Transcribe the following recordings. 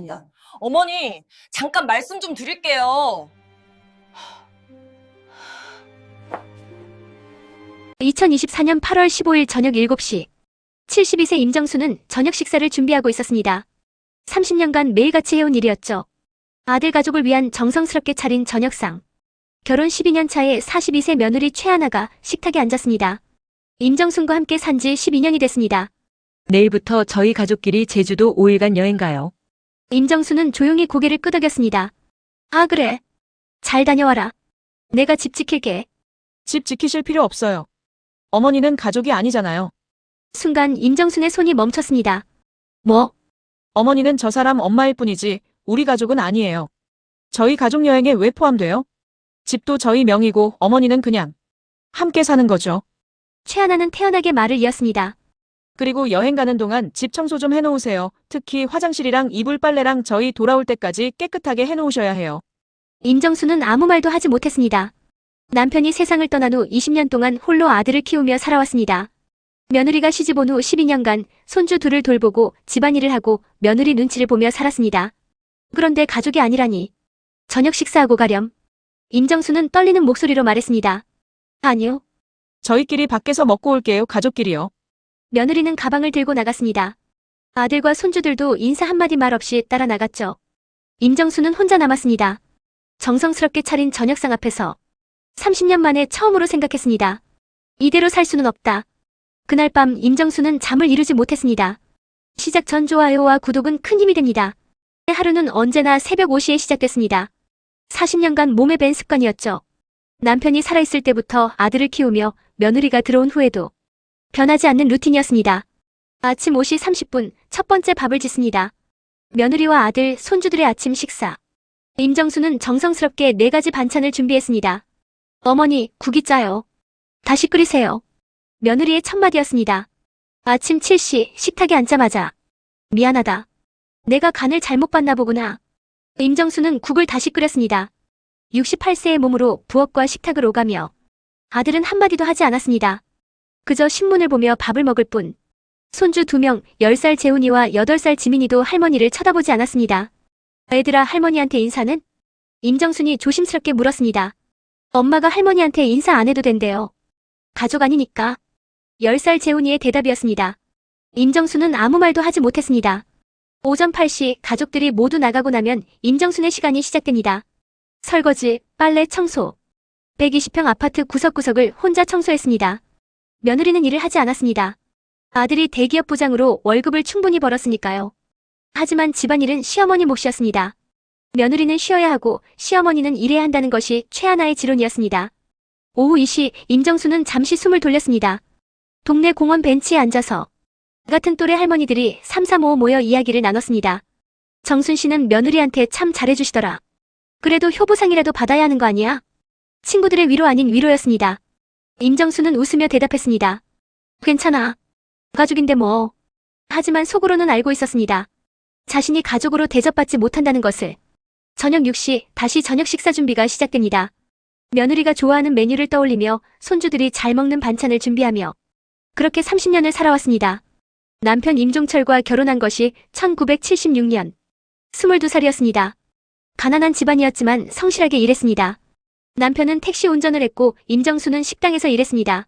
니다 어머니, 잠깐 말씀 좀 드릴게요. 2024년 8월 15일 저녁 7시, 72세 임정수는 저녁 식사를 준비하고 있었습니다. 30년간 매일같이 해온 일이었죠. 아들 가족을 위한 정성스럽게 차린 저녁상. 결혼 12년 차에 42세 며느리 최하나가 식탁에 앉았습니다. 임정순과 함께 산 지 12년이 됐습니다. 내일부터 저희 가족끼리 제주도 5일간 여행 가요. 임정수는 조용히 고개를 끄덕였습니다. 아, 그래. 잘 다녀와라. 내가 집 지킬게. 집 지키실 필요 없어요. 어머니는 가족이 아니잖아요. 순간 임정순의 손이 멈췄습니다. 뭐? 어머니는 저 사람 엄마일 뿐이지 우리 가족은 아니에요. 저희 가족 여행에 왜 포함돼요? 집도 저희 명의고 어머니는 그냥 함께 사는 거죠. 최하나는 태연하게 말을 이었습니다. 그리고 여행 가는 동안 집 청소 좀 해놓으세요. 특히 화장실이랑 이불 빨래랑 저희 돌아올 때까지 깨끗하게 해놓으셔야 해요. 임정수는 아무 말도 하지 못했습니다. 남편이 세상을 떠난 후 20년 동안 홀로 아들을 키우며 살아왔습니다. 며느리가 시집온 후 12년간 손주 둘을 돌보고 집안일을 하고 며느리 눈치를 보며 살았습니다. 그런데 가족이 아니라니. 저녁 식사하고 가렴. 임정수는 떨리는 목소리로 말했습니다. 아니요. 저희끼리 밖에서 먹고 올게요. 가족끼리요. 며느리는 가방을 들고 나갔습니다. 아들과 손주들도 인사 한마디 말 없이 따라 나갔죠. 임정수는 혼자 남았습니다. 정성스럽게 차린 저녁상 앞에서 30년 만에 처음으로 생각했습니다. 이대로 살 수는 없다. 그날 밤 임정수는 잠을 이루지 못했습니다. 시작 전 좋아요와 구독은 큰 힘이 됩니다. 하루는 언제나 새벽 5시에 시작됐습니다. 40년간 몸에 밴 습관이었죠. 남편이 살아있을 때부터 아들을 키우며 며느리가 들어온 후에도 변하지 않는 루틴이었습니다. 아침 5시 30분 첫 번째 밥을 짓습니다. 며느리와 아들, 손주들의 아침 식사. 임정수는 정성스럽게 4가지 반찬을 준비했습니다. 어머니, 국이 짜요. 다시 끓이세요. 며느리의 첫마디였습니다. 아침 7시 식탁에 앉자마자 미안하다. 내가 간을 잘못 봤나 보구나. 임정수는 국을 다시 끓였습니다. 68세의 몸으로 부엌과 식탁을 오가며 아들은 한마디도 하지 않았습니다. 그저 신문을 보며 밥을 먹을 뿐. 손주 2명, 10살 재훈이와 8살 지민이도 할머니를 쳐다보지 않았습니다. 애들아, 할머니한테 인사는? 임정순이 조심스럽게 물었습니다. 엄마가 할머니한테 인사 안 해도 된대요. 가족 아니니까. 10살 재훈이의 대답이었습니다. 임정순은 아무 말도 하지 못했습니다. 오전 8시 가족들이 모두 나가고 나면 임정순의 시간이 시작됩니다. 설거지, 빨래, 청소. 120평 아파트 구석구석을 혼자 청소했습니다. 며느리는 일을 하지 않았습니다. 아들이 대기업 부장으로 월급을 충분히 벌었으니까요. 하지만 집안일은 시어머니 몫이었습니다. 며느리는 쉬어야 하고 시어머니는 일해야 한다는 것이 최하나의 지론이었습니다. 오후 2시 임정수는 잠시 숨을 돌렸습니다. 동네 공원 벤치에 앉아서 같은 또래 할머니들이 3, 4, 5 모여 이야기를 나눴습니다. 정순 씨는 며느리한테 참 잘해주시더라. 그래도 효부상이라도 받아야 하는 거 아니야? 친구들의 위로 아닌 위로였습니다. 임정수는 웃으며 대답했습니다. 괜찮아. 가족인데 뭐. 하지만 속으로는 알고 있었습니다. 자신이 가족으로 대접받지 못한다는 것을. 저녁 6시 다시 저녁 식사 준비가 시작됩니다. 며느리가 좋아하는 메뉴를 떠올리며 손주들이 잘 먹는 반찬을 준비하며 그렇게 30년을 살아왔습니다. 남편 임종철과 결혼한 것이 1976년. 22살이었습니다. 가난한 집안이었지만 성실하게 일했습니다. 남편은 택시 운전을 했고 임정수는 식당에서 일했습니다.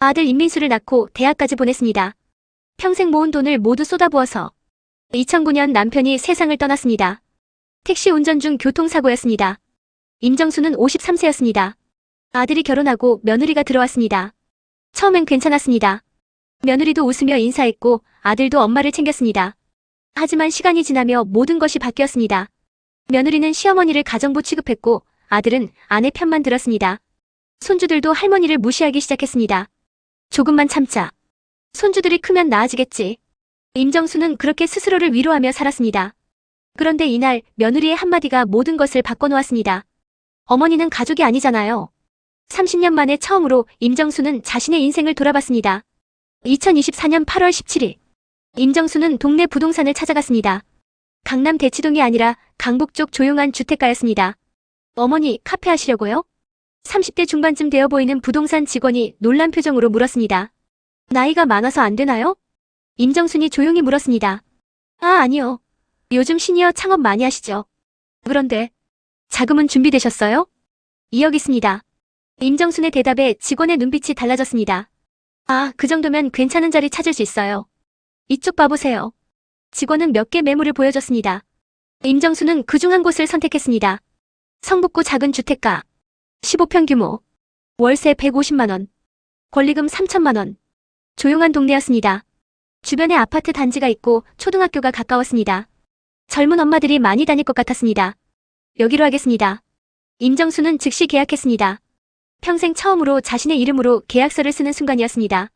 아들 임민수를 낳고 대학까지 보냈습니다. 평생 모은 돈을 모두 쏟아부어서 2009년 남편이 세상을 떠났습니다. 택시 운전 중 교통사고였습니다. 임정수는 53세였습니다. 아들이 결혼하고 며느리가 들어왔습니다. 처음엔 괜찮았습니다. 며느리도 웃으며 인사했고 아들도 엄마를 챙겼습니다. 하지만 시간이 지나며 모든 것이 바뀌었습니다. 며느리는 시어머니를 가정부 취급했고 아들은 아내 편만 들었습니다. 손주들도 할머니를 무시하기 시작했습니다. 조금만 참자. 손주들이 크면 나아지겠지. 임정수는 그렇게 스스로를 위로하며 살았습니다. 그런데 이날 며느리의 한마디가 모든 것을 바꿔놓았습니다. 어머니는 가족이 아니잖아요. 30년 만에 처음으로 임정수는 자신의 인생을 돌아봤습니다. 2024년 8월 17일. 임정수는 동네 부동산을 찾아갔습니다. 강남 대치동이 아니라 강북 쪽 조용한 주택가였습니다. 어머니, 카페 하시려고요? 30대 중반쯤 되어 보이는 부동산 직원이 놀란 표정으로 물었습니다. 나이가 많아서 안 되나요? 임정순이 조용히 물었습니다. 아, 아니요. 요즘 시니어 창업 많이 하시죠? 그런데 자금은 준비되셨어요? 2억 있습니다. 임정순의 대답에 직원의 눈빛이 달라졌습니다. 아, 그 정도면 괜찮은 자리 찾을 수 있어요. 이쪽 봐보세요. 직원은 몇 개 매물을 보여줬습니다. 임정수는 그중 한 곳을 선택했습니다. 성북구 작은 주택가. 15평 규모. 월세 150만 원. 권리금 3천만 원. 조용한 동네였습니다. 주변에 아파트 단지가 있고 초등학교가 가까웠습니다. 젊은 엄마들이 많이 다닐 것 같았습니다. 여기로 하겠습니다. 임정수는 즉시 계약했습니다. 평생 처음으로 자신의 이름으로 계약서를 쓰는 순간이었습니다.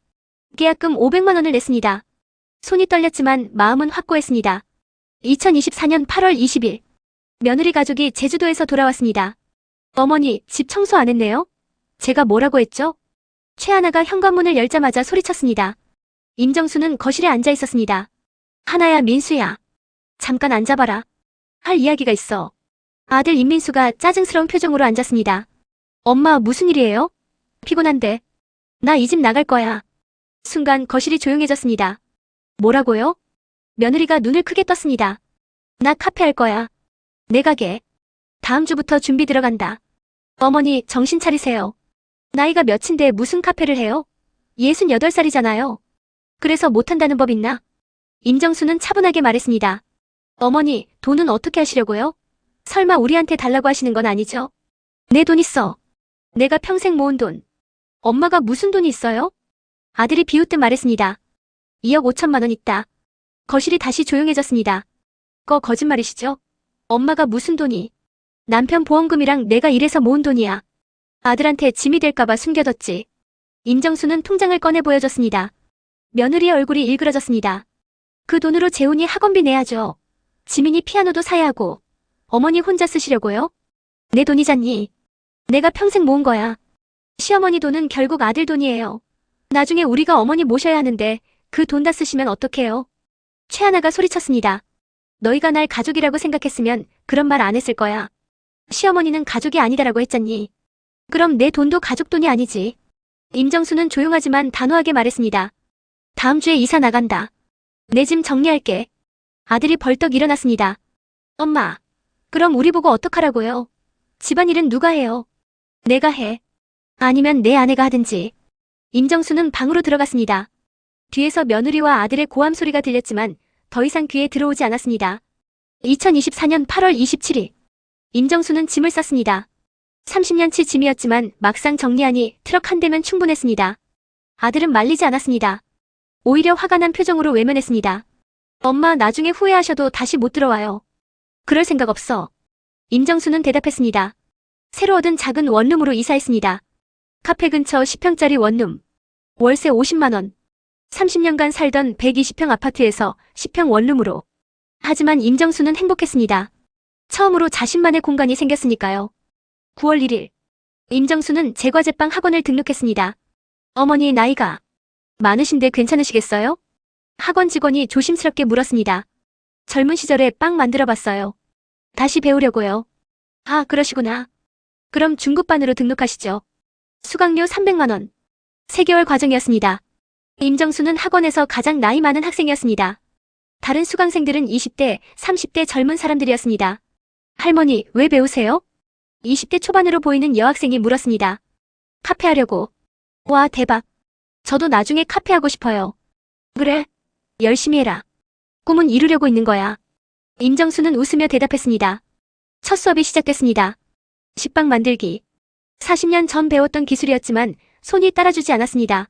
계약금 500만 원을 냈습니다. 손이 떨렸지만 마음은 확고했습니다. 2024년 8월 20일. 며느리 가족이 제주도에서 돌아왔습니다. 어머니, 집 청소 안 했네요? 제가 뭐라고 했죠? 최하나가 현관문을 열자마자 소리쳤습니다. 임정수는 거실에 앉아 있었습니다. 하나야, 민수야. 잠깐 앉아봐라. 할 이야기가 있어. 아들 임민수가 짜증스러운 표정으로 앉았습니다. 엄마, 무슨 일이에요? 피곤한데. 나 이 집 나갈 거야. 순간 거실이 조용해졌습니다. 뭐라고요? 며느리가 눈을 크게 떴습니다. 나 카페 할 거야. 내 가게. 다음 주부터 준비 들어간다. 어머니, 정신 차리세요. 나이가 몇인데 무슨 카페를 해요? 68살이잖아요. 그래서 못한다는 법 있나? 임정수는 차분하게 말했습니다. 어머니, 돈은 어떻게 하시려고요? 설마 우리한테 달라고 하시는 건 아니죠? 내 돈 있어. 내가 평생 모은 돈. 엄마가 무슨 돈이 있어요? 아들이 비웃듯 말했습니다. 2억 5천만 원 있다. 거실이 다시 조용해졌습니다. 거짓말이시죠? 엄마가 무슨 돈이? 남편 보험금이랑 내가 일해서 모은 돈이야. 아들한테 짐이 될까봐 숨겨뒀지. 임정수는 통장을 꺼내 보여줬습니다. 며느리의 얼굴이 일그러졌습니다. 그 돈으로 재훈이 학원비 내야죠. 지민이 피아노도 사야 하고. 어머니 혼자 쓰시려고요? 내 돈이잖니. 내가 평생 모은 거야. 시어머니 돈은 결국 아들 돈이에요. 나중에 우리가 어머니 모셔야 하는데 그 돈 다 쓰시면 어떡해요? 최하나가 소리쳤습니다. 너희가 날 가족이라고 생각했으면 그런 말 안 했을 거야. 시어머니는 가족이 아니다라고 했잖니. 그럼 내 돈도 가족 돈이 아니지. 임정수는 조용하지만 단호하게 말했습니다. 다음 주에 이사 나간다. 내 짐 정리할게. 아들이 벌떡 일어났습니다. 엄마, 그럼 우리 보고 어떡하라고요? 집안일은 누가 해요? 내가 해. 아니면 내 아내가 하든지. 임정수는 방으로 들어갔습니다. 뒤에서 며느리와 아들의 고함 소리가 들렸지만 더 이상 귀에 들어오지 않았습니다. 2024년 8월 27일. 임정수는 짐을 쌌습니다. 30년치 짐이었지만 막상 정리하니 트럭 한 대면 충분했습니다. 아들은 말리지 않았습니다. 오히려 화가 난 표정으로 외면했습니다. 엄마, 나중에 후회하셔도 다시 못 들어와요. 그럴 생각 없어. 임정수는 대답했습니다. 새로 얻은 작은 원룸으로 이사했습니다. 카페 근처 10평짜리 원룸. 월세 50만 원. 30년간 살던 120평 아파트에서 10평 원룸으로. 하지만 임정수는 행복했습니다. 처음으로 자신만의 공간이 생겼으니까요. 9월 1일. 임정수는 제과제빵 학원을 등록했습니다. 어머니, 나이가 많으신데 괜찮으시겠어요? 학원 직원이 조심스럽게 물었습니다. 젊은 시절에 빵 만들어봤어요. 다시 배우려고요. 아, 그러시구나. 그럼 중급반으로 등록하시죠. 수강료 300만 원. 3개월 과정이었습니다. 임정수는 학원에서 가장 나이 많은 학생이었습니다. 다른 수강생들은 20대, 30대 젊은 사람들이었습니다. 할머니, 왜 배우세요? 20대 초반으로 보이는 여학생이 물었습니다. 카페 하려고. 와, 대박. 저도 나중에 카페 하고 싶어요. 그래. 열심히 해라. 꿈은 이루려고 있는 거야. 임정수는 웃으며 대답했습니다. 첫 수업이 시작됐습니다. 식빵 만들기. 40년 전 배웠던 기술이었지만 손이 따라주지 않았습니다.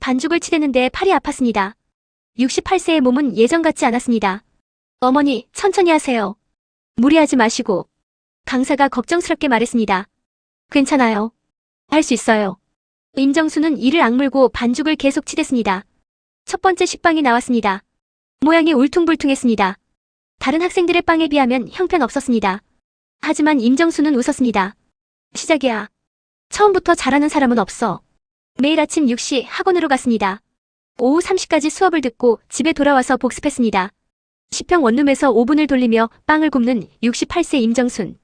반죽을 치대는데 팔이 아팠습니다. 68세의 몸은 예전 같지 않았습니다. 어머니, 천천히 하세요. 무리하지 마시고. 강사가 걱정스럽게 말했습니다. 괜찮아요. 할 수 있어요. 임정수는 이를 악물고 반죽을 계속 치댔습니다. 첫 번째 식빵이 나왔습니다. 모양이 울퉁불퉁했습니다. 다른 학생들의 빵에 비하면 형편없었습니다. 하지만 임정수는 웃었습니다. 시작이야. 처음부터 잘하는 사람은 없어. 매일 아침 6시 학원으로 갔습니다. 오후 3시까지 수업을 듣고 집에 돌아와서 복습했습니다. 10평 원룸에서 오븐을 돌리며 빵을 굽는 68세 임정순.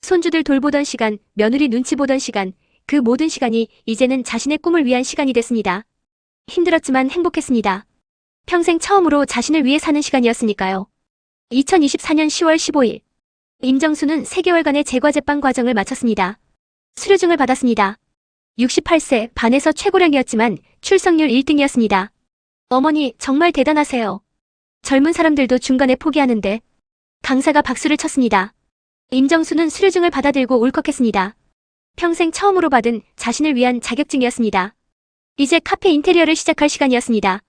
손주들 돌보던 시간, 며느리 눈치 보던 시간, 그 모든 시간이 이제는 자신의 꿈을 위한 시간이 됐습니다. 힘들었지만 행복했습니다. 평생 처음으로 자신을 위해 사는 시간이었으니까요. 2024년 10월 15일. 임정수는 3개월간의 재과제빵 과정을 마쳤습니다. 수료증을 받았습니다. 68세, 반에서 최고령이었지만 출석률 1등이었습니다. 어머니, 정말 대단하세요. 젊은 사람들도 중간에 포기하는데. 강사가 박수를 쳤습니다. 임정수는 수료증을 받아들고 울컥했습니다. 평생 처음으로 받은 자신을 위한 자격증이었습니다. 이제 카페 인테리어를 시작할 시간이었습니다.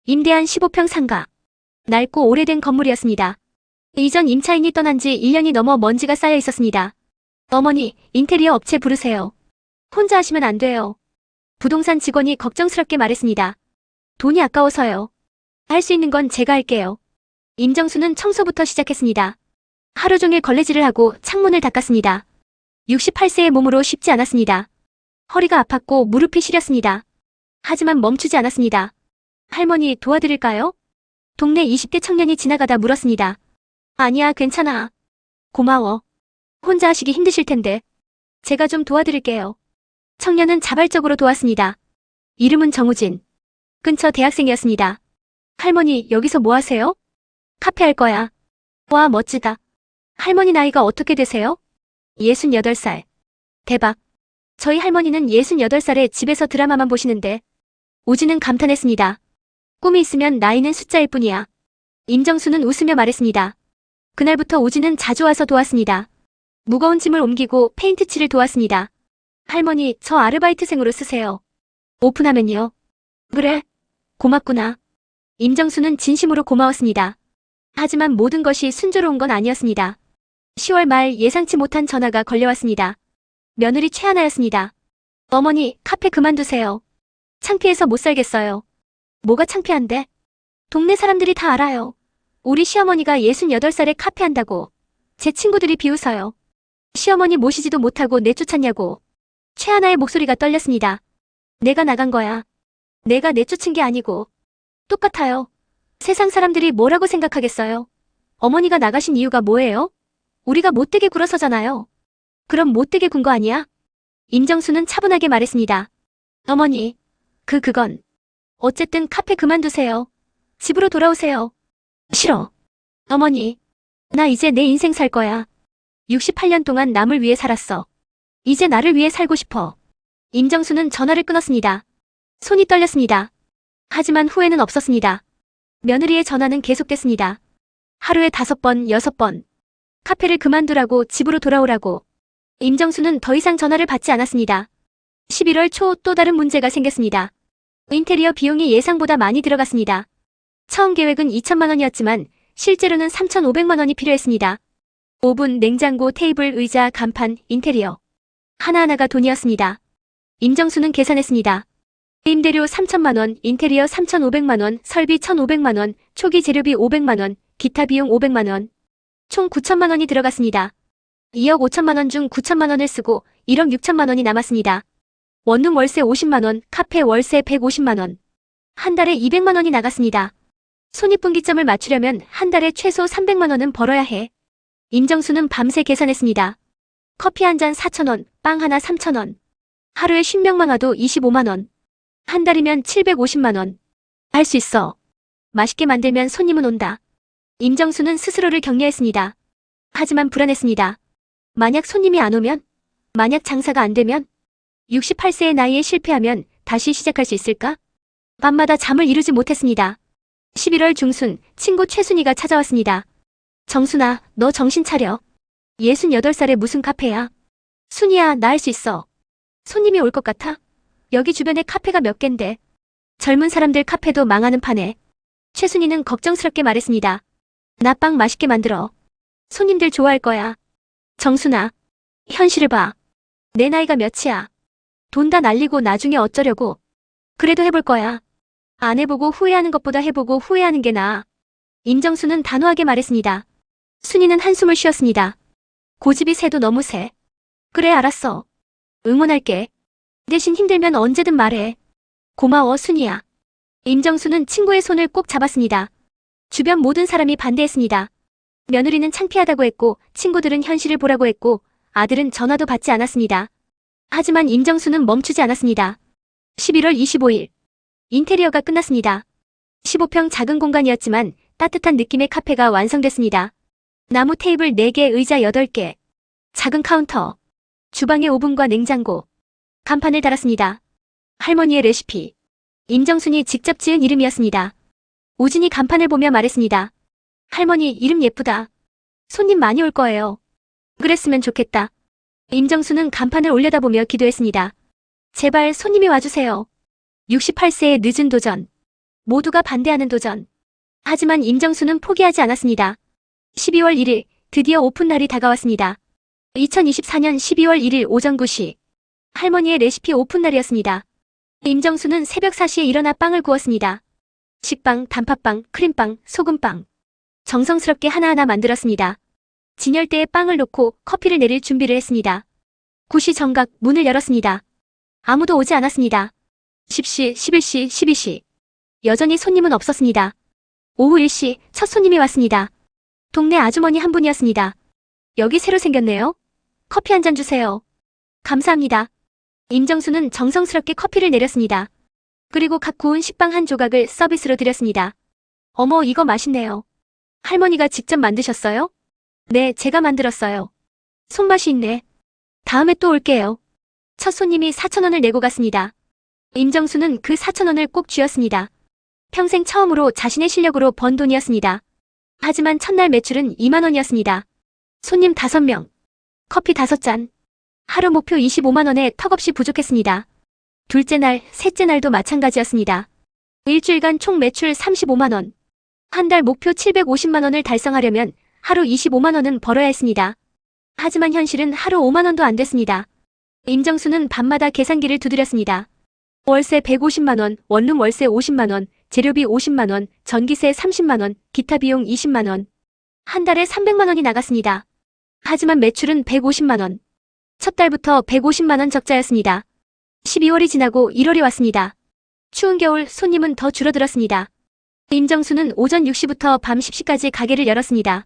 임대한 15평 상가. 낡고 오래된 건물이었습니다. 이전 임차인이 떠난 지 1년이 넘어 먼지가 쌓여 있었습니다. 어머니, 인테리어 업체 부르세요. 혼자 하시면 안 돼요. 부동산 직원이 걱정스럽게 말했습니다. 돈이 아까워서요. 할 수 있는 건 제가 할게요. 임정수는 청소부터 시작했습니다. 하루 종일 걸레질을 하고 창문을 닦았습니다. 68세의 몸으로 쉽지 않았습니다. 허리가 아팠고 무릎이 시렸습니다. 하지만 멈추지 않았습니다. 할머니, 도와드릴까요? 동네 20대 청년이 지나가다 물었습니다. 아니야, 괜찮아. 고마워. 혼자 하시기 힘드실 텐데. 제가 좀 도와드릴게요. 청년은 자발적으로 도왔습니다. 이름은 정우진. 근처 대학생이었습니다. 할머니, 여기서 뭐 하세요? 카페 할 거야. 와, 멋지다. 할머니 나이가 어떻게 되세요? 68살. 대박. 저희 할머니는 68살에 집에서 드라마만 보시는데. 우진은 감탄했습니다. 꿈이 있으면 나이는 숫자일 뿐이야. 임정수는 웃으며 말했습니다. 그날부터 우진은 자주 와서 도왔습니다. 무거운 짐을 옮기고 페인트 칠을 도왔습니다. 할머니, 저 아르바이트생으로 쓰세요. 오픈하면요. 그래. 고맙구나. 임정수는 진심으로 고마웠습니다. 하지만 모든 것이 순조로운 건 아니었습니다. 10월 말 예상치 못한 전화가 걸려왔습니다. 며느리 최하나였습니다. 어머니, 카페 그만두세요. 창피해서 못 살겠어요. 뭐가 창피한데? 동네 사람들이 다 알아요. 우리 시어머니가 68살에 카페 한다고. 제 친구들이 비웃어요. 시어머니 모시지도 못하고 내쫓았냐고. 최하나의 목소리가 떨렸습니다. 내가 나간 거야. 내가 내쫓은 게 아니고. 똑같아요. 세상 사람들이 뭐라고 생각하겠어요? 어머니가 나가신 이유가 뭐예요? 우리가 못되게 굴어서잖아요. 그럼 못되게 군 거 아니야? 임정수는 차분하게 말했습니다. 어머니, 그건. 어쨌든 카페 그만두세요. 집으로 돌아오세요. 싫어. 어머니, 나 이제 내 인생 살 거야. 68년 동안 남을 위해 살았어. 이제 나를 위해 살고 싶어. 임정수는 전화를 끊었습니다. 손이 떨렸습니다. 하지만 후회는 없었습니다. 며느리의 전화는 계속됐습니다. 하루에 5번, 6번. 카페를 그만두라고, 집으로 돌아오라고. 임정수는 더 이상 전화를 받지 않았습니다. 11월 초 또 다른 문제가 생겼습니다. 인테리어 비용이 예상보다 많이 들어갔습니다. 처음 계획은 2천만 원이었지만 실제로는 3,500만 원이 필요했습니다. 오븐, 냉장고, 테이블, 의자, 간판, 인테리어. 하나하나가 돈이었습니다. 임정수는 계산했습니다. 임대료 3천만 원, 인테리어 3,500만 원, 설비 1,500만 원, 초기 재료비 500만 원, 기타 비용 500만 원. 총 9천만 원이 들어갔습니다. 2억 5천만 원 중 9천만 원을 쓰고 1억 6천만 원이 남았습니다. 원룸 월세 50만 원, 카페 월세 150만 원. 한 달에 200만 원이 나갔습니다. 손익분기점을 맞추려면 한 달에 최소 300만 원은 벌어야 해. 임정수는 밤새 계산했습니다. 커피 한 잔 4,000원, 빵 하나 3,000원. 하루에 10명만 와도 25만 원. 한 달이면 750만 원. 할 수 있어. 맛있게 만들면 손님은 온다. 임정수는 스스로를 격려했습니다. 하지만 불안했습니다. 만약 손님이 안 오면? 만약 장사가 안 되면? 68세의 나이에 실패하면 다시 시작할 수 있을까? 밤마다 잠을 이루지 못했습니다. 11월 중순, 친구 최순이가 찾아왔습니다. 정순아, 너 정신 차려. 68살에 무슨 카페야? 순이야, 나 할 수 있어. 손님이 올 것 같아? 여기 주변에 카페가 몇 갠데. 젊은 사람들 카페도 망하는 판에. 최순이는 걱정스럽게 말했습니다. 나 빵 맛있게 만들어. 손님들 좋아할 거야. 정순아, 현실을 봐. 내 나이가 몇이야. 돈 다 날리고 나중에 어쩌려고. 그래도 해볼 거야. 안 해보고 후회하는 것보다 해보고 후회하는 게 나아. 임정수는 단호하게 말했습니다. 순이는 한숨을 쉬었습니다. 고집이 세도 너무 세. 그래, 알았어. 응원할게. 대신 힘들면 언제든 말해. 고마워, 순이야. 임정수는 친구의 손을 꼭 잡았습니다. 주변 모든 사람이 반대했습니다. 며느리는 창피하다고 했고, 친구들은 현실을 보라고 했고, 아들은 전화도 받지 않았습니다. 하지만 임정수는 멈추지 않았습니다. 11월 25일. 인테리어가 끝났습니다. 15평 작은 공간이었지만 따뜻한 느낌의 카페가 완성됐습니다. 나무 테이블 4개, 의자 8개, 작은 카운터, 주방에 오븐과 냉장고, 간판을 달았습니다. 할머니의 레시피. 임정순이 직접 지은 이름이었습니다. 우진이 간판을 보며 말했습니다. 할머니, 이름 예쁘다. 손님 많이 올 거예요. 그랬으면 좋겠다. 임정수는 간판을 올려다보며 기도했습니다. 제발 손님이 와주세요. 68세의 늦은 도전. 모두가 반대하는 도전. 하지만 임정수는 포기하지 않았습니다. 12월 1일, 드디어 오픈 날이 다가왔습니다. 2024년 12월 1일 오전 9시. 할머니의 레시피 오픈 날이었습니다. 임정수는 새벽 4시에 일어나 빵을 구웠습니다. 식빵, 단팥빵, 크림빵, 소금빵. 정성스럽게 하나하나 만들었습니다. 진열대에 빵을 놓고 커피를 내릴 준비를 했습니다. 9시 정각 문을 열었습니다. 아무도 오지 않았습니다. 10시, 11시, 12시. 여전히 손님은 없었습니다. 오후 1시 첫 손님이 왔습니다. 동네 아주머니 한 분이었습니다. 여기 새로 생겼네요. 커피 한 잔 주세요. 감사합니다. 임정수는 정성스럽게 커피를 내렸습니다. 그리고 갓 구운 식빵 한 조각을 서비스로 드렸습니다. 어머, 이거 맛있네요. 할머니가 직접 만드셨어요? 네, 제가 만들었어요. 손맛이 있네. 다음에 또 올게요. 첫 손님이 4,000원을 내고 갔습니다. 임정수는 그 4,000원을 꼭 쥐었습니다. 평생 처음으로 자신의 실력으로 번 돈이었습니다. 하지만 첫날 매출은 2만 원이었습니다. 손님 5명, 커피 5잔. 하루 목표 25만 원에 턱없이 부족했습니다. 둘째 날, 셋째 날도 마찬가지였습니다. 일주일간 총 매출 35만 원. 한 달 목표 750만 원을 달성하려면 하루 25만 원은 벌어야 했습니다. 하지만 현실은 하루 5만 원도 안 됐습니다. 임정수는 밤마다 계산기를 두드렸습니다. 월세 150만 원, 원룸 월세 50만 원, 재료비 50만 원, 전기세 30만 원, 기타 비용 20만 원. 한 달에 300만 원이 나갔습니다. 하지만 매출은 150만 원. 첫 달부터 150만 원 적자였습니다. 12월이 지나고 1월이 왔습니다. 추운 겨울 손님은 더 줄어들었습니다. 임정수는 오전 6시부터 밤 10시까지 가게를 열었습니다.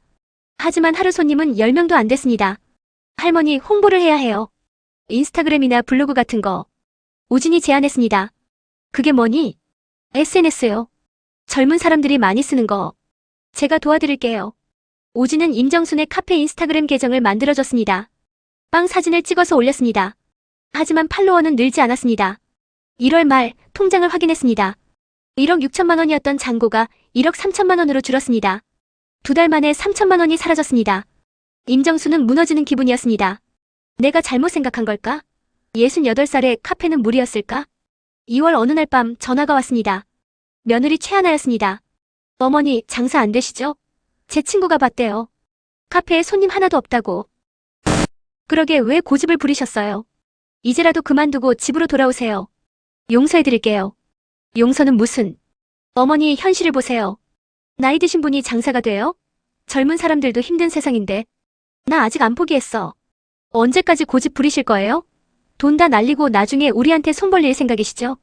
하지만 하루 손님은 10명도 안 됐습니다. 할머니, 홍보를 해야 해요. 인스타그램이나 블로그 같은 거. 우진이 제안했습니다. 그게 뭐니? SNS요. 젊은 사람들이 많이 쓰는 거. 제가 도와드릴게요. 우진은 임정순의 카페 인스타그램 계정을 만들어줬습니다. 빵 사진을 찍어서 올렸습니다. 하지만 팔로워는 늘지 않았습니다. 1월 말 통장을 확인했습니다. 1억 6천만 원이었던 잔고가 1억 3천만 원으로 줄었습니다. 2달 만에 3천만 원이 사라졌습니다. 임정수는 무너지는 기분이었습니다. 내가 잘못 생각한 걸까? 68살에 카페는 무리였을까? 2월 어느 날 밤 전화가 왔습니다. 며느리 최하나였습니다. 어머니, 장사 안 되시죠? 제 친구가 봤대요. 카페에 손님 하나도 없다고. 그러게 왜 고집을 부리셨어요? 이제라도 그만두고 집으로 돌아오세요. 용서해드릴게요. 용서는 무슨? 어머니, 현실을 보세요. 나이 드신 분이 장사가 돼요? 젊은 사람들도 힘든 세상인데. 나 아직 안 포기했어. 언제까지 고집 부리실 거예요? 돈 다 날리고 나중에 우리한테 손 벌릴 생각이시죠?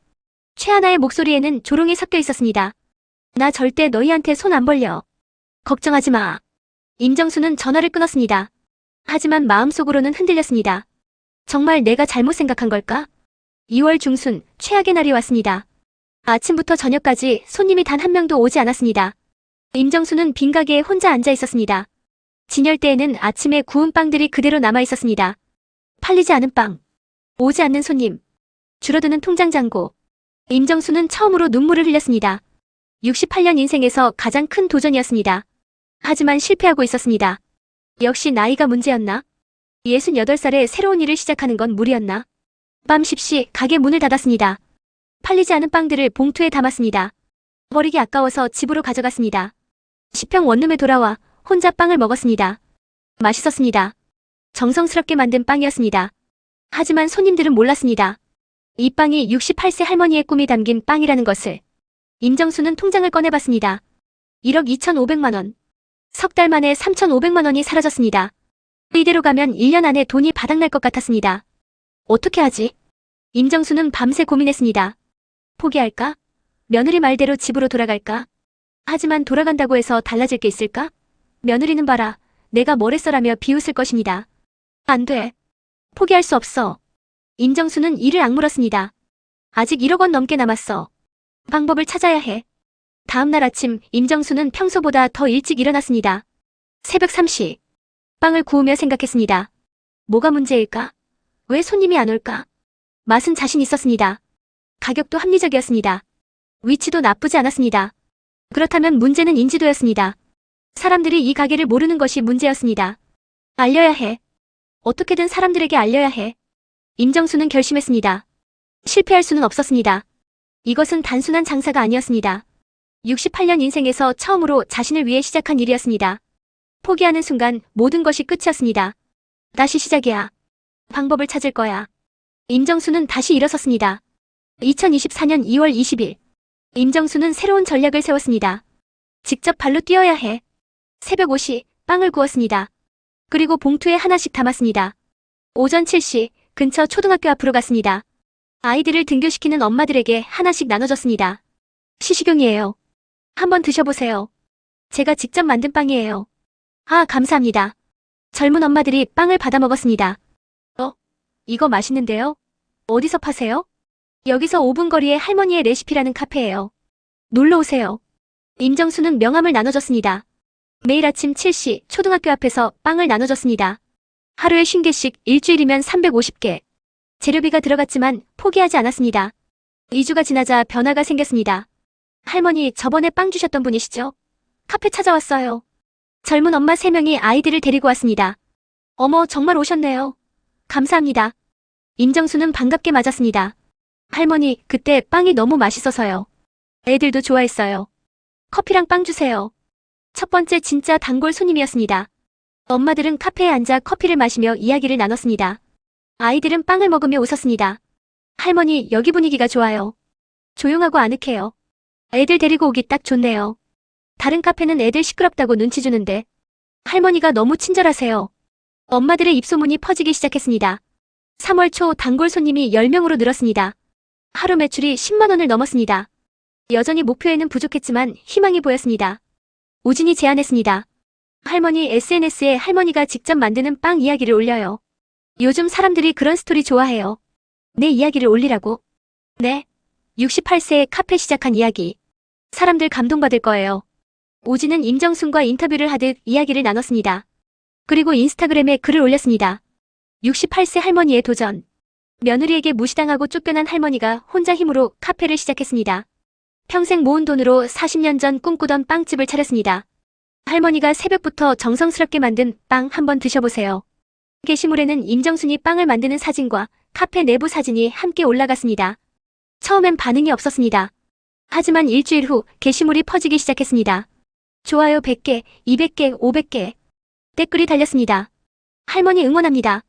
최하나의 목소리에는 조롱이 섞여 있었습니다. 나 절대 너희한테 손 안 벌려. 걱정하지 마. 임정수는 전화를 끊었습니다. 하지만 마음속으로는 흔들렸습니다. 정말 내가 잘못 생각한 걸까? 2월 중순, 최악의 날이 왔습니다. 아침부터 저녁까지 손님이 단 한 명도 오지 않았습니다. 임정수는 빈 가게에 혼자 앉아 있었습니다. 진열대에는 아침에 구운 빵들이 그대로 남아 있었습니다. 팔리지 않은 빵. 오지 않는 손님. 줄어드는 통장 잔고. 임정수는 처음으로 눈물을 흘렸습니다. 68년 인생에서 가장 큰 도전이었습니다. 하지만 실패하고 있었습니다. 역시 나이가 문제였나? 68살에 새로운 일을 시작하는 건 무리였나? 밤 10시 가게 문을 닫았습니다. 팔리지 않은 빵들을 봉투에 담았습니다. 버리기 아까워서 집으로 가져갔습니다. 10평 원룸에 돌아와 혼자 빵을 먹었습니다. 맛있었습니다. 정성스럽게 만든 빵이었습니다. 하지만 손님들은 몰랐습니다. 이 빵이 68세 할머니의 꿈이 담긴 빵이라는 것을. 임정수는 통장을 꺼내봤습니다. 1억 2,500만 원. 석 달 만에 3,500만 원이 사라졌습니다. 이대로 가면 1년 안에 돈이 바닥날 것 같았습니다. 어떻게 하지? 임정수는 밤새 고민했습니다. 포기할까? 며느리 말대로 집으로 돌아갈까? 하지만 돌아간다고 해서 달라질 게 있을까? 며느리는 봐라, 내가 뭘 했어라며 비웃을 것입니다. 안 돼. 포기할 수 없어. 임정수는 이를 악물었습니다. 아직 1억 원 넘게 남았어. 방법을 찾아야 해. 다음날 아침 임정수는 평소보다 더 일찍 일어났습니다. 새벽 3시. 빵을 구우며 생각했습니다. 뭐가 문제일까? 왜 손님이 안 올까? 맛은 자신 있었습니다. 가격도 합리적이었습니다. 위치도 나쁘지 않았습니다. 그렇다면 문제는 인지도였습니다. 사람들이 이 가게를 모르는 것이 문제였습니다. 알려야 해. 어떻게든 사람들에게 알려야 해. 임정수는 결심했습니다. 실패할 수는 없었습니다. 이것은 단순한 장사가 아니었습니다. 68년 인생에서 처음으로 자신을 위해 시작한 일이었습니다. 포기하는 순간 모든 것이 끝이었습니다. 다시 시작이야. 방법을 찾을 거야. 임정수는 다시 일어섰습니다. 2024년 2월 20일. 임정수는 새로운 전략을 세웠습니다. 직접 발로 뛰어야 해. 새벽 5시 빵을 구웠습니다. 그리고 봉투에 하나씩 담았습니다. 오전 7시 근처 초등학교 앞으로 갔습니다. 아이들을 등교시키는 엄마들에게 하나씩 나눠줬습니다. 시식용이에요. 한번 드셔보세요. 제가 직접 만든 빵이에요. 아, 감사합니다. 젊은 엄마들이 빵을 받아 먹었습니다. 이거 맛있는데요? 어디서 파세요? 여기서 5분 거리에 할머니의 레시피라는 카페예요. 놀러 오세요. 임정수는 명함을 나눠줬습니다. 매일 아침 7시 초등학교 앞에서 빵을 나눠줬습니다. 하루에 50개씩 일주일이면 350개. 재료비가 들어갔지만 포기하지 않았습니다. 2주가 지나자 변화가 생겼습니다. 할머니, 저번에 빵 주셨던 분이시죠? 카페 찾아왔어요. 젊은 엄마 3명이 아이들을 데리고 왔습니다. 어머, 정말 오셨네요. 감사합니다. 임정수는 반갑게 맞았습니다. 할머니, 그때 빵이 너무 맛있어서요. 애들도 좋아했어요. 커피랑 빵 주세요. 첫 번째 진짜 단골 손님이었습니다. 엄마들은 카페에 앉아 커피를 마시며 이야기를 나눴습니다. 아이들은 빵을 먹으며 웃었습니다. 할머니, 여기 분위기가 좋아요. 조용하고 아늑해요. 애들 데리고 오기 딱 좋네요. 다른 카페는 애들 시끄럽다고 눈치 주는데 할머니가 너무 친절하세요. 엄마들의 입소문이 퍼지기 시작했습니다. 3월 초 단골 손님이 10명으로 늘었습니다. 하루 매출이 10만 원을 넘었습니다. 여전히 목표에는 부족했지만 희망이 보였습니다. 우진이 제안했습니다. 할머니, SNS에 할머니가 직접 만드는 빵 이야기를 올려요. 요즘 사람들이 그런 스토리 좋아해요. 내 이야기를 올리라고? 네. 68세에 카페 시작한 이야기. 사람들 감동받을 거예요. 우진은 임정순과 인터뷰를 하듯 이야기를 나눴습니다. 그리고 인스타그램에 글을 올렸습니다. 68세 할머니의 도전. 며느리에게 무시당하고 쫓겨난 할머니가 혼자 힘으로 카페를 시작했습니다. 평생 모은 돈으로 40년 전 꿈꾸던 빵집을 차렸습니다. 할머니가 새벽부터 정성스럽게 만든 빵 한번 드셔보세요. 게시물에는 임정순이 빵을 만드는 사진과 카페 내부 사진이 함께 올라갔습니다. 처음엔 반응이 없었습니다. 하지만 일주일 후 게시물이 퍼지기 시작했습니다. 좋아요 100개, 200개, 500개. 댓글이 달렸습니다. 할머니 응원합니다.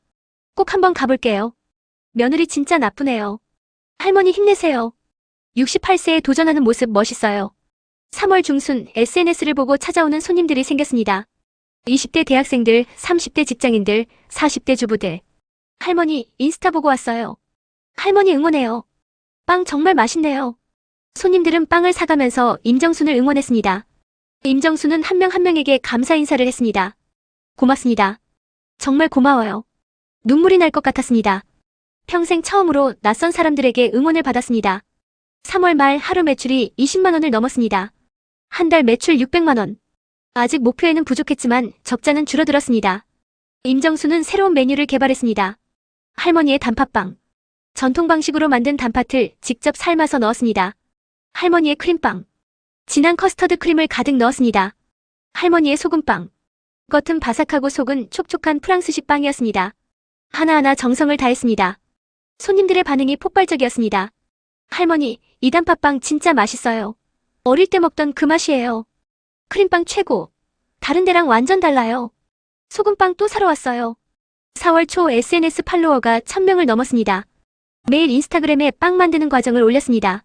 꼭 한번 가볼게요. 며느리 진짜 나쁘네요. 할머니 힘내세요. 68세에 도전하는 모습 멋있어요. 3월 중순 SNS를 보고 찾아오는 손님들이 생겼습니다. 20대 대학생들, 30대 직장인들, 40대 주부들. 할머니, 인스타 보고 왔어요. 할머니 응원해요. 빵 정말 맛있네요. 손님들은 빵을 사가면서 임정순을 응원했습니다. 임정순은 한 명 한 명에게 감사 인사를 했습니다. 고맙습니다. 정말 고마워요. 눈물이 날 것 같았습니다. 평생 처음으로 낯선 사람들에게 응원을 받았습니다. 3월 말 하루 매출이 20만 원을 넘었습니다. 한 달 매출 600만 원. 아직 목표에는 부족했지만 적자는 줄어들었습니다. 임정수는 새로운 메뉴를 개발했습니다. 할머니의 단팥빵. 전통 방식으로 만든 단팥을 직접 삶아서 넣었습니다. 할머니의 크림빵. 진한 커스터드 크림을 가득 넣었습니다. 할머니의 소금빵. 겉은 바삭하고 속은 촉촉한 프랑스식 빵이었습니다. 하나하나 정성을 다했습니다. 손님들의 반응이 폭발적이었습니다. 할머니, 이 단팥빵 진짜 맛있어요. 어릴 때 먹던 그 맛이에요. 크림빵 최고. 다른 데랑 완전 달라요. 소금빵 또 사러 왔어요. 4월 초 SNS 팔로워가 1000명을 넘었습니다. 매일 인스타그램에 빵 만드는 과정을 올렸습니다.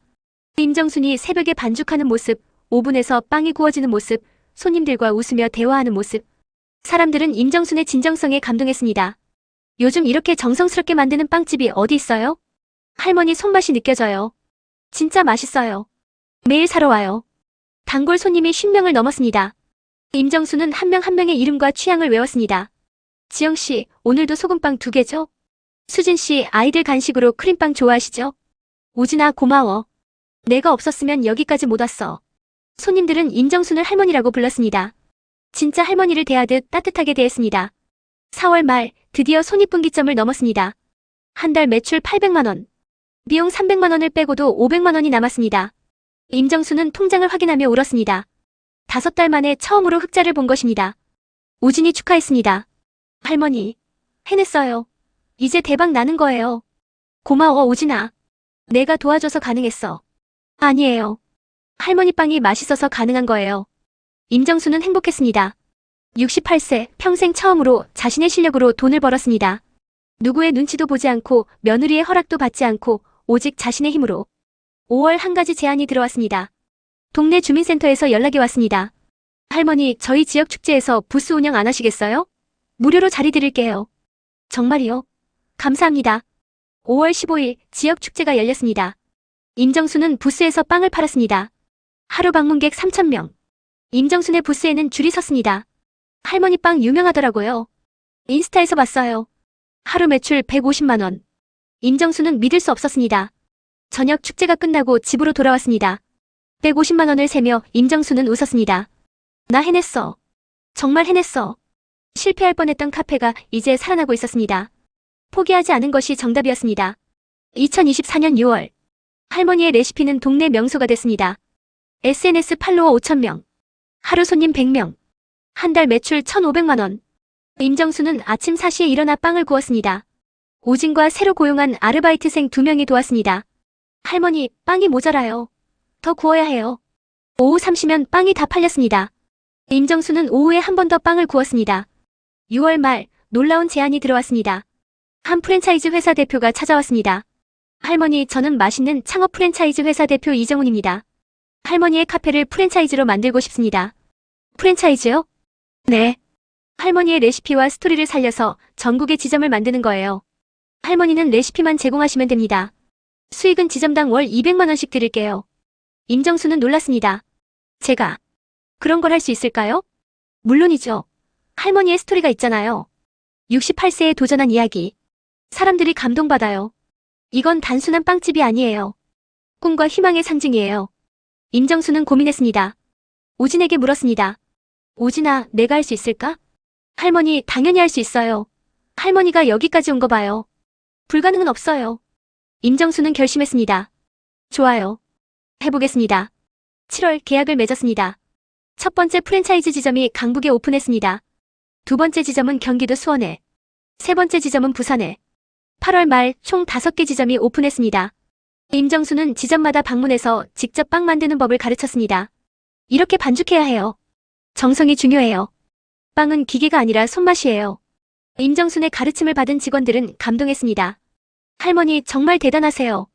임정순이 새벽에 반죽하는 모습, 오븐에서 빵이 구워지는 모습, 손님들과 웃으며 대화하는 모습. 사람들은 임정순의 진정성에 감동했습니다. 요즘 이렇게 정성스럽게 만드는 빵집이 어디 있어요? 할머니 손맛이 느껴져요. 진짜 맛있어요. 매일 사러 와요. 단골 손님이 50명을 넘었습니다. 임정수는 한 명 한 명의 이름과 취향을 외웠습니다. 지영씨, 오늘도 소금빵 2개죠? 수진씨, 아이들 간식으로 크림빵 좋아하시죠? 우진아, 고마워. 내가 없었으면 여기까지 못 왔어. 손님들은 임정순을 할머니라고 불렀습니다. 진짜 할머니를 대하듯 따뜻하게 대했습니다. 4월 말 드디어 손익분기점을 넘었습니다. 한 달 매출 800만 원. 비용 300만 원을 빼고도 500만 원이 남았습니다. 임정수는 통장을 확인하며 울었습니다. 5달 만에 처음으로 흑자를 본 것입니다. 우진이 축하했습니다. 할머니, 해냈어요. 이제 대박 나는 거예요. 고마워, 우진아. 내가 도와줘서 가능했어. 아니에요. 할머니 빵이 맛있어서 가능한 거예요. 임정수는 행복했습니다. 68세, 평생 처음으로 자신의 실력으로 돈을 벌었습니다. 누구의 눈치도 보지 않고 며느리의 허락도 받지 않고 오직 자신의 힘으로. 5월 한 가지 제안이 들어왔습니다. 동네 주민센터에서 연락이 왔습니다. 할머니, 저희 지역 축제에서 부스 운영 안 하시겠어요? 무료로 자리 드릴게요. 정말이요? 감사합니다. 5월 15일 지역 축제가 열렸습니다. 임정수는 부스에서 빵을 팔았습니다. 하루 방문객 3,000명. 임정순의 부스에는 줄이 섰습니다. 할머니 빵 유명하더라고요. 인스타에서 봤어요. 하루 매출 150만 원. 임정수는 믿을 수 없었습니다. 저녁 축제가 끝나고 집으로 돌아왔습니다. 150만 원을 세며 임정수는 웃었습니다. 나 해냈어. 정말 해냈어. 실패할 뻔했던 카페가 이제 살아나고 있었습니다. 포기하지 않은 것이 정답이었습니다. 2024년 6월. 할머니의 레시피는 동네 명소가 됐습니다. SNS 팔로워 5,000명. 하루 손님 100명. 한 달 매출 1,500만 원. 임정수는 아침 4시에 일어나 빵을 구웠습니다. 우진과 새로 고용한 아르바이트생 2명이 도왔습니다. 할머니, 빵이 모자라요. 더 구워야 해요. 오후 3시면 빵이 다 팔렸습니다. 임정수는 오후에 한 번 더 빵을 구웠습니다. 6월 말 놀라운 제안이 들어왔습니다. 한 프랜차이즈 회사 대표가 찾아왔습니다. 할머니, 저는 맛있는 창업 프랜차이즈 회사 대표 이정훈입니다. 할머니의 카페를 프랜차이즈로 만들고 싶습니다. 프랜차이즈요? 네. 할머니의 레시피와 스토리를 살려서 전국의 지점을 만드는 거예요. 할머니는 레시피만 제공하시면 됩니다. 수익은 지점당 월 200만 원씩 드릴게요. 임정수는 놀랐습니다. 제가 그런 걸 할 수 있을까요? 물론이죠. 할머니의 스토리가 있잖아요. 68세에 도전한 이야기. 사람들이 감동받아요. 이건 단순한 빵집이 아니에요. 꿈과 희망의 상징이에요. 임정수는 고민했습니다. 우진에게 물었습니다. 우진아, 내가 할 수 있을까? 할머니, 당연히 할 수 있어요. 할머니가 여기까지 온 거 봐요. 불가능은 없어요. 임정수는 결심했습니다. 좋아요. 해보겠습니다. 7월 계약을 맺었습니다. 첫 번째 프랜차이즈 지점이 강북에 오픈했습니다. 두 번째 지점은 경기도 수원에, 세 번째 지점은 부산에. 8월 말 총 5개 지점이 오픈했습니다. 임정수는 지점마다 방문해서 직접 빵 만드는 법을 가르쳤습니다. 이렇게 반죽해야 해요. 정성이 중요해요. 빵은 기계가 아니라 손맛이에요. 임정순의 가르침을 받은 직원들은 감동했습니다. 할머니, 정말 대단하세요.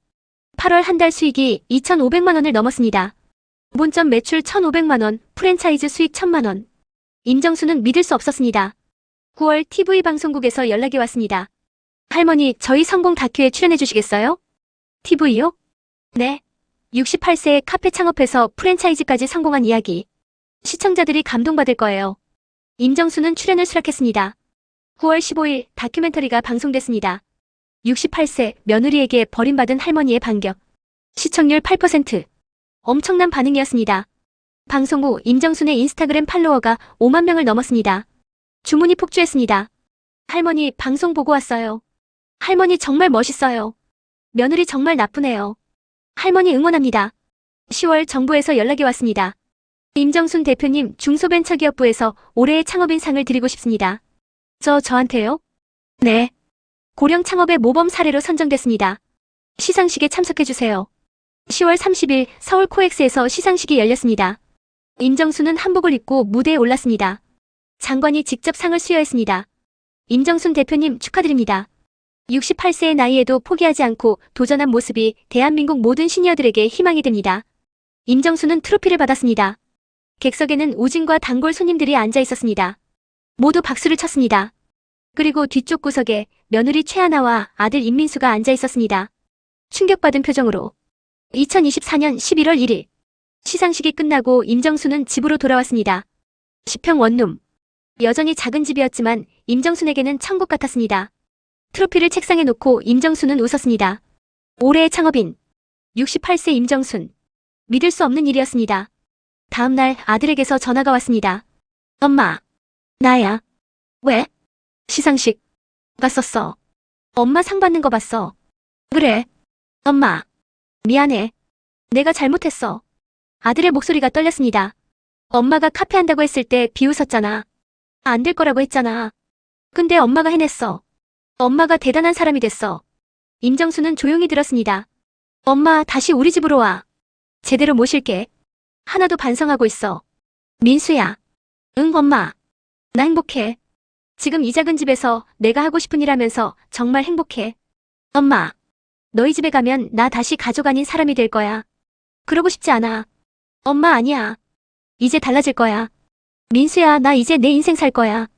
8월 한 달 수익이 2,500만 원을 넘었습니다. 본점 매출 1,500만 원, 프랜차이즈 수익 1,000만 원. 임정수는 믿을 수 없었습니다. 9월 TV 방송국에서 연락이 왔습니다. 할머니, 저희 성공 다큐에 출연해 주시겠어요? TV요? 네. 68세에 카페 창업해서 프랜차이즈까지 성공한 이야기. 시청자들이 감동받을 거예요. 임정수는 출연을 수락했습니다. 9월 15일 다큐멘터리가 방송됐습니다. 68세 며느리에게 버림받은 할머니의 반격. 시청률 8%. 엄청난 반응이었습니다. 방송 후 임정순의 인스타그램 팔로워가 5만 명을 넘었습니다. 주문이 폭주했습니다. 할머니, 방송 보고 왔어요. 할머니 정말 멋있어요. 며느리 정말 나쁘네요. 할머니 응원합니다. 10월 정부에서 연락이 왔습니다. 임정순 대표님, 중소벤처기업부에서 올해의 창업인 상을 드리고 싶습니다. 저한테요? 네. 고령 창업의 모범 사례로 선정됐습니다. 시상식에 참석해주세요. 10월 30일 서울 코엑스에서 시상식이 열렸습니다. 임정순은 한복을 입고 무대에 올랐습니다. 장관이 직접 상을 수여했습니다. 임정순 대표님 축하드립니다. 68세의 나이에도 포기하지 않고 도전한 모습이 대한민국 모든 시니어들에게 희망이 됩니다. 임정수는 트로피를 받았습니다. 객석에는 우진과 단골 손님들이 앉아 있었습니다. 모두 박수를 쳤습니다. 그리고 뒤쪽 구석에 며느리 최하나와 아들 임민수가 앉아 있었습니다. 충격받은 표정으로. 2024년 11월 1일. 시상식이 끝나고 임정수는 집으로 돌아왔습니다. 10평 원룸. 여전히 작은 집이었지만 임정순에게는 천국 같았습니다. 트로피를 책상에 놓고 임정순은 웃었습니다. 올해의 창업인 68세 임정순. 믿을 수 없는 일이었습니다. 다음날 아들에게서 전화가 왔습니다. 엄마, 나야. 왜? 시상식 갔었어. 엄마 상 받는 거 봤어. 그래. 엄마, 미안해. 내가 잘못했어. 아들의 목소리가 떨렸습니다. 엄마가 카페 한다고 했을 때 비웃었잖아. 안 될 거라고 했잖아. 근데 엄마가 해냈어. 엄마가 대단한 사람이 됐어. 임정수는 조용히 들었습니다. 엄마, 다시 우리 집으로 와. 제대로 모실게. 하나도 반성하고 있어. 민수야. 응, 엄마. 나 행복해. 지금 이 작은 집에서 내가 하고 싶은 일 하면서 정말 행복해. 엄마, 너희 집에 가면 나 다시 가족 아닌 사람이 될 거야. 그러고 싶지 않아. 엄마, 아니야. 이제 달라질 거야. 민수야, 나 이제 내 인생 살 거야.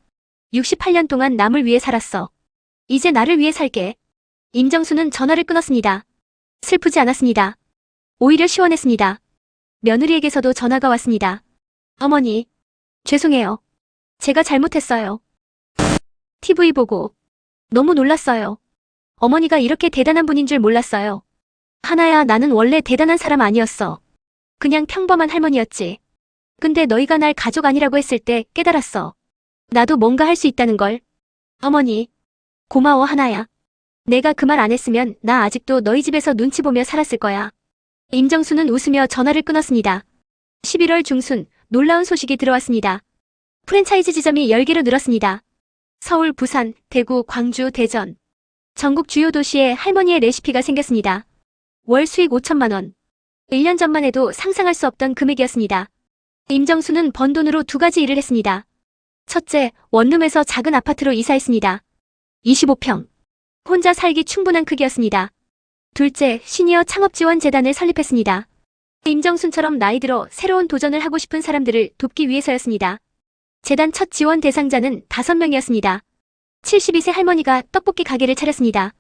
68년 동안 남을 위해 살았어. 이제 나를 위해 살게. 임정수는 전화를 끊었습니다. 슬프지 않았습니다. 오히려 시원했습니다. 며느리에게서도 전화가 왔습니다. 어머니, 죄송해요. 제가 잘못했어요. TV 보고 너무 놀랐어요. 어머니가 이렇게 대단한 분인 줄 몰랐어요. 하나야, 나는 원래 대단한 사람 아니었어. 그냥 평범한 할머니였지. 근데 너희가 날 가족 아니라고 했을 때 깨달았어. 나도 뭔가 할 수 있다는 걸. 어머니, 고마워 하나야. 내가 그 말 안 했으면 나 아직도 너희 집에서 눈치 보며 살았을 거야. 임정수는 웃으며 전화를 끊었습니다. 11월 중순 놀라운 소식이 들어왔습니다. 프랜차이즈 지점이 10개로 늘었습니다. 서울, 부산, 대구, 광주, 대전. 전국 주요 도시에 할머니의 레시피가 생겼습니다. 월 수익 5천만 원. 1년 전만 해도 상상할 수 없던 금액이었습니다. 임정수는 번 돈으로 두 가지 일을 했습니다. 첫째, 원룸에서 작은 아파트로 이사했습니다. 25평. 혼자 살기 충분한 크기였습니다. 둘째, 시니어 창업지원재단을 설립했습니다. 임정순처럼 나이 들어 새로운 도전을 하고 싶은 사람들을 돕기 위해서였습니다. 재단 첫 지원 대상자는 5명이었습니다. 72세 할머니가 떡볶이 가게를 차렸습니다.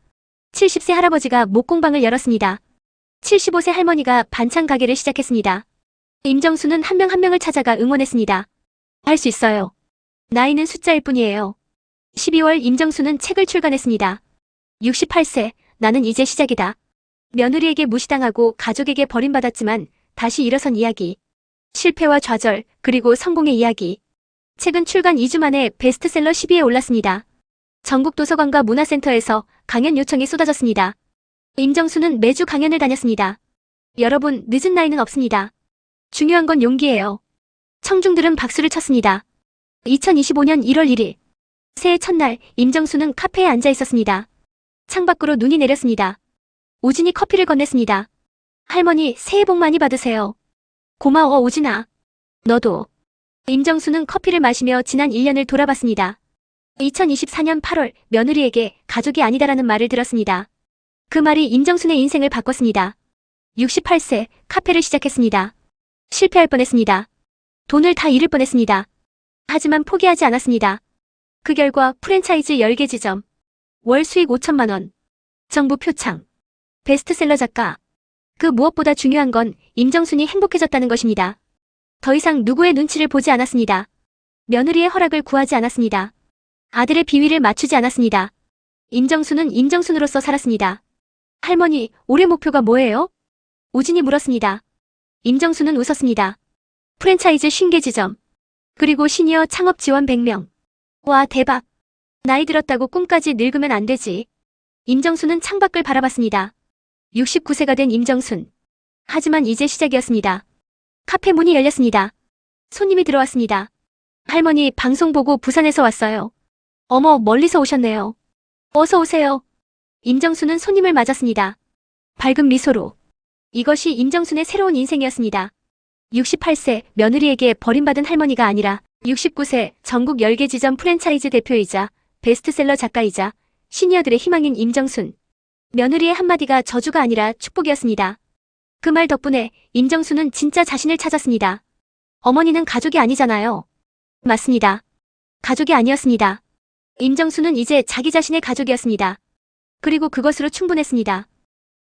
70세 할아버지가 목공방을 열었습니다. 75세 할머니가 반찬 가게를 시작했습니다. 임정수는 한 명 한 명을 찾아가 응원했습니다. 할 수 있어요. 나이는 숫자일 뿐이에요. 12월 임정수는 책을 출간했습니다. 68세, 나는 이제 시작이다. 며느리에게 무시당하고 가족에게 버림받았지만 다시 일어선 이야기. 실패와 좌절, 그리고 성공의 이야기. 책은 출간 2주 만에 베스트셀러 10위에 올랐습니다. 전국 도서관과 문화센터에서 강연 요청이 쏟아졌습니다. 임정수는 매주 강연을 다녔습니다. 여러분, 늦은 나이는 없습니다. 중요한 건 용기예요. 청중들은 박수를 쳤습니다. 2025년 1월 1일. 새해 첫날, 임정수는 카페에 앉아 있었습니다. 창밖으로 눈이 내렸습니다. 오진이 커피를 건넸습니다. 할머니, 새해 복 많이 받으세요. 고마워, 오진아. 너도. 임정수는 커피를 마시며 지난 1년을 돌아봤습니다. 2024년 8월, 며느리에게 가족이 아니다라는 말을 들었습니다. 그 말이 임정순의 인생을 바꿨습니다. 68세, 카페를 시작했습니다. 실패할 뻔했습니다. 돈을 다 잃을 뻔했습니다. 하지만 포기하지 않았습니다. 그 결과 프랜차이즈 10개 지점, 월 수익 5천만 원, 정부 표창, 베스트셀러 작가. 그 무엇보다 중요한 건 임정순이 행복해졌다는 것입니다. 더 이상 누구의 눈치를 보지 않았습니다. 며느리의 허락을 구하지 않았습니다. 아들의 비위를 맞추지 않았습니다. 임정수는 임정순으로서 살았습니다. 할머니, 올해 목표가 뭐예요? 오진이 물었습니다. 임정수는 웃었습니다. 프랜차이즈 50개 지점, 그리고 시니어 창업 지원 100명. 와, 대박. 나이 들었다고 꿈까지 늙으면 안 되지. 임정수는 창밖을 바라봤습니다. 69세가 된 임정순. 하지만 이제 시작이었습니다. 카페 문이 열렸습니다. 손님이 들어왔습니다. 할머니, 방송 보고 부산에서 왔어요. 어머, 멀리서 오셨네요. 어서 오세요. 임정수는 손님을 맞았습니다. 밝은 미소로. 이것이 임정순의 새로운 인생이었습니다. 68세, 며느리에게 버림받은 할머니가 아니라 69세, 전국 10개 지점 프랜차이즈 대표이자 베스트셀러 작가이자 시니어들의 희망인 임정순. 며느리의 한마디가 저주가 아니라 축복이었습니다. 그 말 덕분에 임정수는 진짜 자신을 찾았습니다. 어머니는 가족이 아니잖아요. 맞습니다. 가족이 아니었습니다. 임정수는 이제 자기 자신의 가족이었습니다. 그리고 그것으로 충분했습니다.